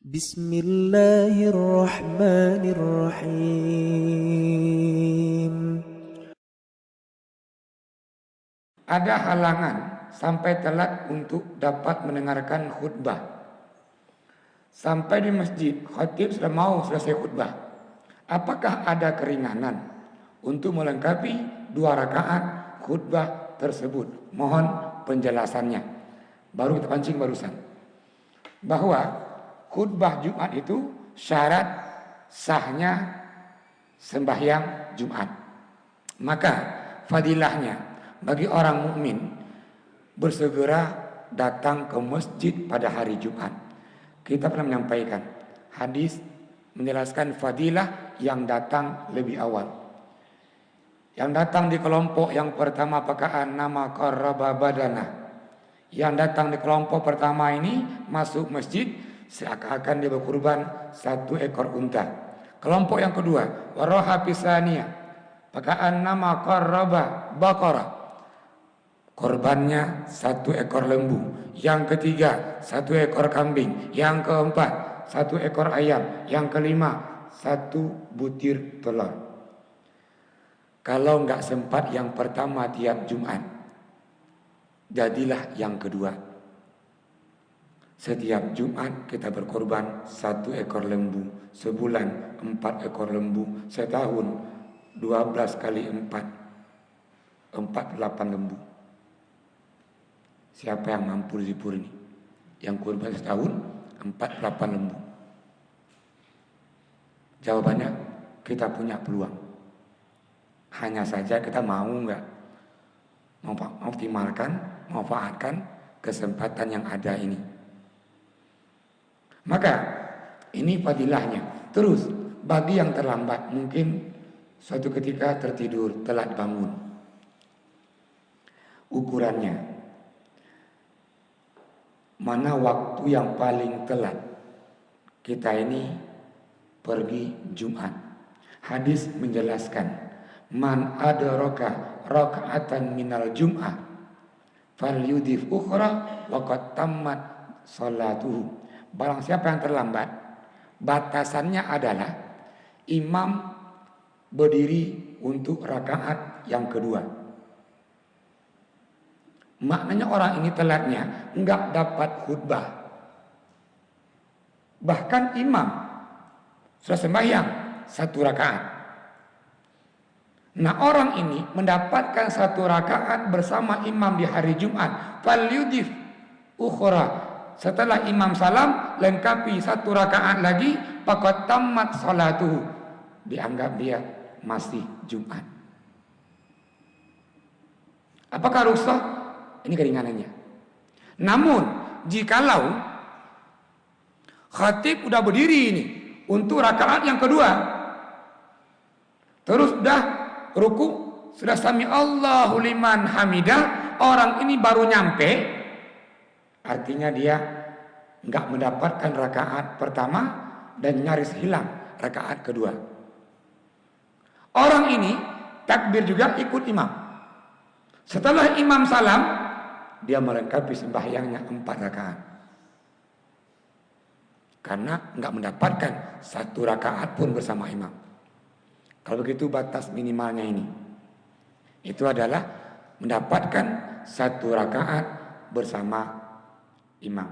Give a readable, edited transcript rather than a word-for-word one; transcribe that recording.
Bismillahirrahmanirrahim. Ada halangan sampai telat untuk dapat mendengarkan khutbah. Sampai di masjid, khatib sudah mau selesai khutbah. Apakah ada keringanan untuk melengkapi 2 rakaat khutbah tersebut? Mohon penjelasannya. Baru kita pancing barusan. Bahwa khutbah Jumat itu syarat sahnya sembahyang Jumat. Maka fadilahnya bagi orang mukmin bersegera datang ke masjid pada hari Jumat. Kita pernah menyampaikan hadis menjelaskan fadilah yang datang lebih awal. Yang datang di kelompok yang pertama pakaan nama qarraba badana. Yang datang di kelompok pertama ini masuk masjid seakan-akan dia berkurban 1 ekor unta. Kelompok yang kedua waroha pisania pakaan nama qarraba baqarah. Korbannya 1 ekor lembu. Yang ketiga 1 ekor kambing. Yang keempat 1 ekor ayam. Yang kelima 1 butir telur. Kalau nggak sempat yang pertama tiap Jumat, jadilah yang kedua. Setiap Jumat kita berkorban 1 ekor lembu. Sebulan 4 ekor lembu. Setahun 12 kali 4 48 lembu. Siapa yang mampu zipur ini? Yang kurban setahun 48 lembu. Jawabannya kita punya peluang. Hanya saja kita mau nggak mengoptimalkan, memanfaatkan kesempatan yang ada ini. Maka ini fadilahnya. Terus bagi yang terlambat, mungkin suatu ketika tertidur, telat bangun. Ukurannya mana waktu yang paling telat kita ini pergi Jumat. Hadis menjelaskan man adraka raka'atan minal jum'ah falyudif ukhra waqad tammat salatuhu. Barang siapa yang terlambat, batasannya adalah imam berdiri untuk rakaat yang kedua. Maknanya orang ini telatnya enggak dapat khutbah. Bahkan imam sudah sembahyang 1 rakaat. Nah, orang ini mendapatkan 1 rakaat bersama imam di hari Jumat. Falyudif ukhra. Setelah imam salam, lengkapi 1 rakaat lagi, faqad tammat salatuhu. Dianggap dia masih Jumat. Apakah rukhsah? Ini keringanannya. Namun, jikalau khatib udah berdiri ini untuk rakaat yang kedua, terus udah ruku, sudah sami Allahu liman hamidah, orang ini baru nyampe, artinya dia nggak mendapatkan rakaat pertama dan nyaris hilang rakaat kedua. Orang ini takbir juga ikut imam. Setelah imam salam, dia melengkapi sembahyangnya 4 rakaat. Karena nggak mendapatkan 1 rakaat pun bersama imam. Kalau begitu batas minimalnya ini, itu adalah mendapatkan 1 rakaat bersama imam.